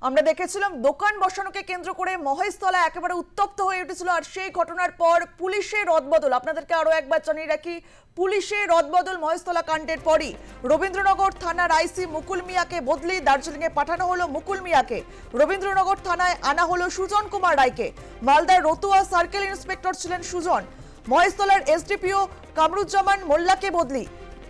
আমরা দেখেছিলাম দোকান বসানোকে কেন্দ্র করে মহেশতলা একেবারে উত্তপ্ত হয়ে উঠেছিল। আর সেই ঘটনার পর পুলিশের রদবদল, আপনাদেরকে আরো একবার জানিয়ে রাখি, পুলিশের রদবদল মহেশতলা কাণ্ডের পরই রবীন্দ্রনগর থানার আইসি মুকুল মিয়াকে বদলি দার্জিলিংয়ে পাঠানো হলো মুকুল মিয়াকে। রবীন্দ্রনগর থানায় আনা হলো সুজন কুমার রায়কে। মালদার রতুয়া সার্কেল ইন্সপেক্টর ছিলেন সুজন। মহেশতলার এসডিপিও কামরুজ্জামান মোল্লাকে বদলি,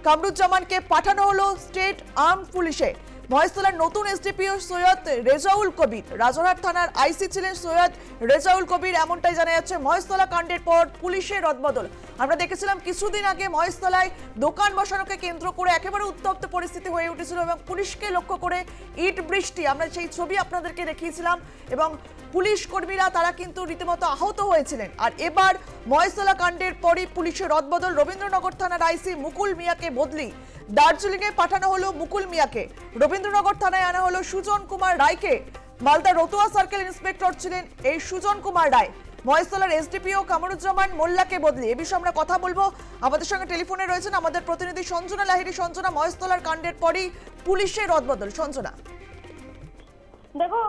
কামরুজ্জামানকে পাঠানো হলো স্টেট আর্ম পুলিশে। মহেশতলার নতুন এসডিপিও সৈয়দ রেজাউল কবির, রাজারহাট থানার আইসি ছিলেন সৈয়দ রেজাউল কবির, এমনটাই জানা যাচ্ছে। মহেশতলা কাণ্ডের পর পুলিশের রদবদল। আমরা দেখেছিলাম কিছুদিন আগে মহেশতলায় দোকান বসানোকে কেন্দ্র করে একেবারে উত্তপ্ত পরিস্থিতি হয়ে উঠেছিল এবং পুলিশকে লক্ষ্য করে ইট বৃষ্টি, আমরা সেই ছবি আপনাদেরকে দেখিয়েছিলাম এবং পুলিশ কর্মীরা তারা কিন্তু রীতিমতো আহত হয়েছিলেন। আর এবার মহেশতলা কাণ্ডের পরই পুলিশের রদবদল, রবীন্দ্রনগর থানার আইসি মুকুল মিয়াকে বদলি দার্জিলিংয়ে পাঠানো হলো মুকুল মিয়াকে। রবীন্দ্রনগর থানায় আনা হলো সুজন কুমার রায়কে। মালদা রতুয়া সার্কেল ইন্সপেক্টর ছিলেন এই সুজন কুমার রায়। মহেশতলার এসডিপিও কামরুজ্জামান মোল্লাকে বদলি। এ বিষয়ে আমরা কথা বলবো। আমাদের সঙ্গে টেলিফোনে রয়েছেন আমাদের প্রতিনিধি সঞ্জনা লাহিড়ী। সঞ্জনা, মহেশতলার কাণ্ডের পরই পুলিশের রদবদল। সঞ্জনা, দেখো,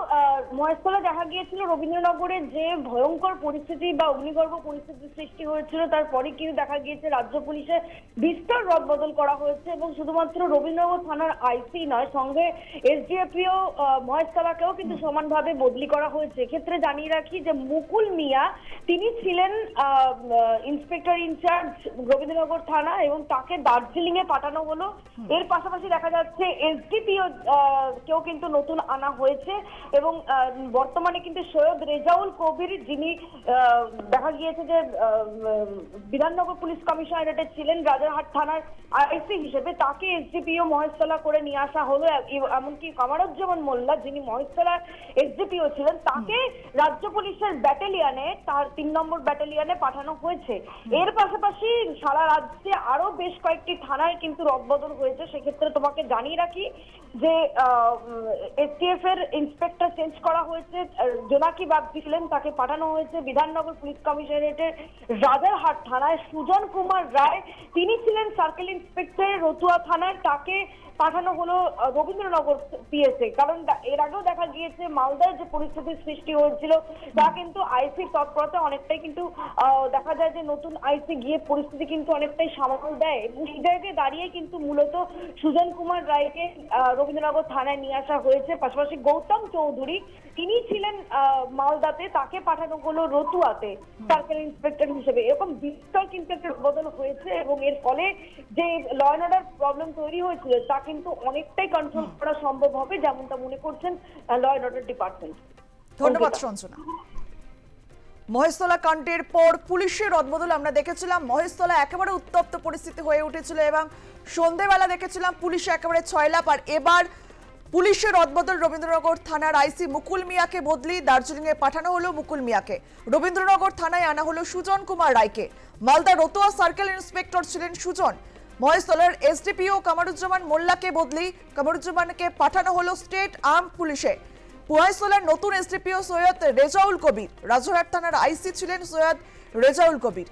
মহেশতলা দেখা গিয়েছিল রবীন্দ্রনগরে যে ভয়ঙ্কর পরিস্থিতি বা অগ্নিগর্ভ পরিস্থিতির সৃষ্টি হয়েছিল, তারপরে কিন্তু দেখা গিয়েছে রাজ্য পুলিশের বিস্তর রদবদল করা হয়েছে এবং শুধুমাত্র রবীন্দ্রনগর থানার আইসি নয়, সঙ্গে এসডিপিও মহেশতলাকেও কিন্তু সমানভাবে বদলি করা হয়েছে। এক্ষেত্রে জানিয়ে রাখি যে মুকুল মিয়া তিনি ছিলেন ইন্সপেক্টর ইনচার্জ রবীন্দ্রনগর থানা এবং তাকে দার্জিলিং এ পাঠানো হলো। এর পাশাপাশি দেখা যাচ্ছে এসডিপিও কেও কিন্তু নতুন আনা হয়েছে এবং বর্তমানে কিন্তু সৈয়দ রেজাউল কবির, যিনি দেখা গিয়েছে যে বিধাননগর পুলিশ কমিশনারেটে ছিলেন রাজারহাট থানার আইসি হিসেবে, তাকে এসডিপিও মহেশতলা করে নিয়ে আসা হলো। এমনকি কামরুজ্জামান মোল্লা, যিনি মহেশতলার এসডিপিও ছিলেন, তাকে রাজ্য পুলিশের ব্যাটালিয়নে, তার ৩ নম্বর ব্যাটালিয়নে পাঠানো হয়েছে। এর পাশাপাশি সারা রাজ্যে আরো বেশ কয়েকটি থানায় কিন্তু রদবদল হয়েছে। সেক্ষেত্রে তোমাকে জানিয়ে রাখি যে এসটিএফ এর ইন্সপেক্টর চেঞ্জ করা হয়েছে। জোনাকি বাগদি ছিলেন, তাকে পাঠানো হয়েছে বিধাননগর পুলিশ কমিশনারেটের রাজারহাট থানায়। সুজন কুমার রায়, তিনি ছিলেন সার্কেল ইন্সপেক্টর রতুয়া থানায়, তাকে পাঠানো হলো রবীন্দ্রনগর পিএসএ। কারণ এর আগেও দেখা গিয়েছে মালদার যে পরিস্থিতির সৃষ্টি হয়েছিল তা কিন্তু আইসির তৎপরতা অনেকটাই কিন্তু দেখা যায় যে নতুন আইসি গিয়ে পরিস্থিতি কিন্তু অনেকটাই সামাল দেয় এবং এই জায়গায় দাঁড়িয়ে কিন্তু মূলত সুজন কুমার রায়কে রবীন্দ্রনগর থানায় নিয়ে আসা হয়েছে। পাশাপাশি গৌতম চৌধুরী, তিনি ছিলেন মালদাতে, তাকে পাঠানো হলো রতুয়াতে সার্কেল ইন্সপেক্টর হিসেবে। এরকম বিস্তর কিন্তু একটা বদল হয়েছে এবং এর ফলে যে ল অ্যান্ড অর্ডার প্রবলেম তৈরি হয়েছিল তা কিন্তু অনেকটাই কন্ট্রোল করা সম্ভব হবে, যেমনটা মনে করছেন ল অ্যান্ড অর্ডার ডিপার্টমেন্ট। ধন্যবাদ সঞ্জনা। মহেশতলা কাণ্ডের পর পুলিশের রদবদল আমরা দেখেছিলাম। মহেশতলা একেবারে উত্তপ্ত পরিস্থিতি হয়ে উঠেছিল এবং সন্ধ্যেবেলা দেখেছিলাম পুলিশে একেবারে ছয়লাপ। আর এবার পুলিশের রদবদল, রবীন্দ্রনগর থানার আইসি মুকুল মিয়াকে বদলি দার্জিলিংয়ে পাঠানো হলো মুকুল মিয়াকে। রবীন্দ্রনগর থানায় আনা হলো সুজন কুমার রায়কে। মালদা রতুয়া সার্কেল ইন্সপেক্টর ছিলেন সুজন। মহেশতলার এসডিপিও কামরুজ্জামান মোল্লাকে বদলি, কামরুজ্জামানকে পাঠানো হলো স্টেট আর্ম পুলিশে। মহেশতলার নতুন এসডিপিও সৈয়দ রেজাউল কবির, রাজারহাট থানার আইসি ছিলেন সৈয়দ রেজাউল কবির।